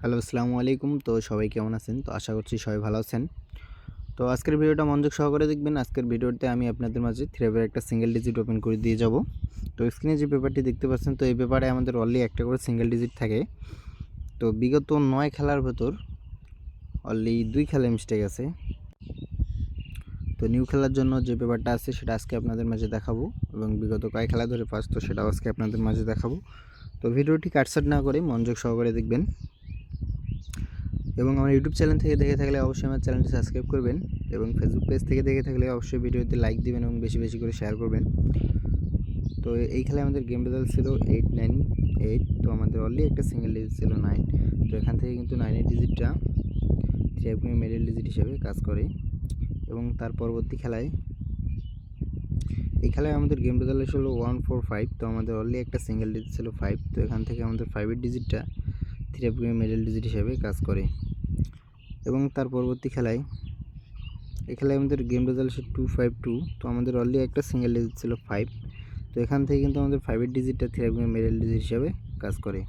Hello, আসসালামু আলাইকুম। তো সবাই কেমন আছেন? তো আশা করছি সবাই ভালো আছেন। তো আজকের ভিডিওটা মনোযোগ সহকারে দেখবেন। আজকের ভিডিওতে আমি আপনাদের মাঝে থ্রিভের একটা সিঙ্গেল ডিজিট ওপেন করে দিয়ে যাব। তো স্ক্রিনে যে পেপারটি দেখতে পাচ্ছেন, তো এই পেপারে আমাদের অনলি একটা করে সিঙ্গেল ডিজিট থাকে। তো বিগত 9 খেলার ভেতর অনলি 2 খেলায় মিস্টেক আছে। তো নিউ খেলার জন্য যে পেপারটা আছে সেটা আজকে আপনাদের মাঝে দেখাবো, এবং বিগত কয়েক খেলা ধরে পাস, তো সেটাও আজকে আপনাদের মাঝে দেখাবো। তো ভিডিওটি কাটছাট না করে মনোযোগ সহকারে দেখবেন। এবং আমার ইউটিউব চ্যানেল থেকে দেখে থাকলে অবশ্যই আমার চ্যানেলটি সাবস্ক্রাইব করবেন, এবং ফেসবুক পেজ থেকে দেখে থাকলে অবশ্যই ভিডিওতে লাইক দিবেন এবং বেশি বেশি করে শেয়ার করবেন। তো এই খেলায় আমাদের গেম রেজাল্ট ছিল 898। তো আমাদের অনলি একটা সিঙ্গেল ডিজিট ছিল 9। তো এখান থেকে কিন্তু 9-এর ডিজিটটা থ্রি মিডল ডিজিট হিসেবে কাজ করে। এবং তার পরবর্তী খেলায় এই খেলায় আমাদের গেম রেজাল্ট ছিল 145। তো আমাদের অনলি একটা সিঙ্গেল ডিজিট ছিল 5। তো এখান থেকে আমাদের 5-এর ডিজিটটা থ্রি মিডল ডিজিট হিসেবে কাজ করে। এবং তার পরবর্তী খেলায় এই খেলায় আমাদের গেম রেজাল্ট ছিল 252। তো আমাদের অনলি একটা সিঙ্গেল ডিজিট ছিল 5। তো এখান থেকে কিন্তু আমাদের 5-এর ডিজিটটা থ্রি মিডল ডিজিট হিসেবে কাজ করে।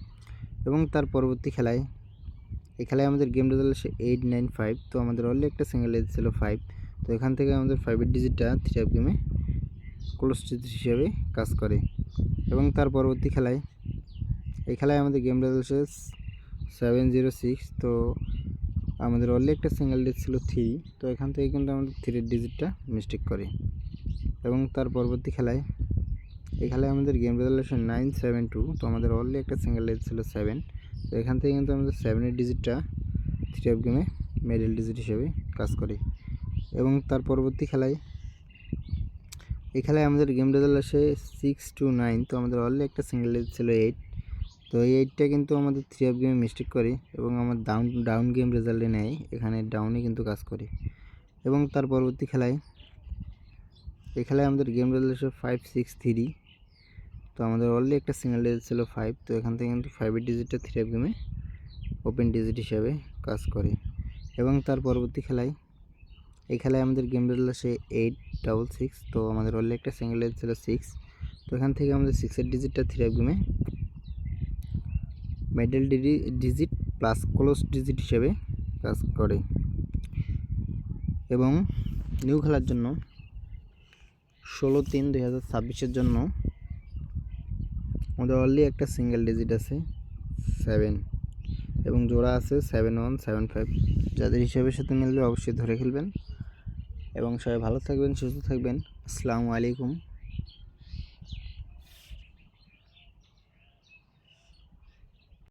এবং তার পরবর্তী খেলায় এই খেলায় আমাদের গেম রেজাল্ট আসে 895। তো আমাদের অনলি একটা সিঙ্গেল ডিজিট ছিল 5। তো এখান থেকে আমাদের 5-এর ডিজিটটা থ্রি গেমে ক্লোজ ডিজিট হিসেবে কাজ করে। এবং তার পরবর্তী খেলায় এই খেলায় আমাদের গেম রেজাল্ট আসে 706। তো আমাদের অনলি একটা সিঙ্গেল ডিজিট ছিল 3। তো এখান থেকে কিন্তু আমাদের 3-এর ডিজিটটা মিস্টেক করে। এবং তার পরবর্তী খেলায় এই খেলায় আমাদের গেম রেজাল্ট আসে 972। তো আমাদের অনলি একটা সিঙ্গেল ডিজিট ছিল 7। তো এখান থেকে কিন্তু আমাদের 7-এর ডিজিটটা থ্রি গেমে মিডল ডিজিট হিসেবে কাজ করে। এবং তার পরবর্তী খেলায় এই খেলায় আমাদের গেম রেজাল্ট আসে 629। তো আমাদের অনলি একটা সিঙ্গেল ডিজিট ছিল 8। তো এই 8টা কিন্তু আমাদের থ্রি গেমে মিস্টেক করে, এবং আমার ডাউন গেম রেজাল্টে নেয়, এখানে ডাউনে কিন্তু কাজ করে। এবং তার পরবর্তী খেলায় এই খেলায় আমাদের গেম রেজাল্ট আসে 563। তো আমাদের অনলি একটা সিঙ্গেল ডিজিট ছিল 5। তো এখান থেকে কিন্তু 5-এর ডিজিটটা থ্রি গেমে ওপেন ডিজিট হিসাবে কাজ করে। এবং তার পরবর্তী খেলায় এই খেলায় আমাদের গেম রেজাল্ট আসে 866। তো আমাদের অনলি একটা সিঙ্গেল ডিজিট ছিল 6। তো এখান থেকে আমাদের 6-এর ডিজিটটা থ্রি গেমে middle digit plus close digit হিসেবে কাজ করে। এবং নিউ খেলার জন্য 16/3/2026-এর জন্য আমাদের অনলি একটা সিঙ্গেল ডিজিট আছে 7, এবং জোড়া আছে 7175। যাদের হিসাবের সাথে মিলবে অবশ্যই ধরে খেলবেন। এবং সবাই ভালো থাকবেন, সুস্থ থাকবেন। আসসালামু আলাইকুম।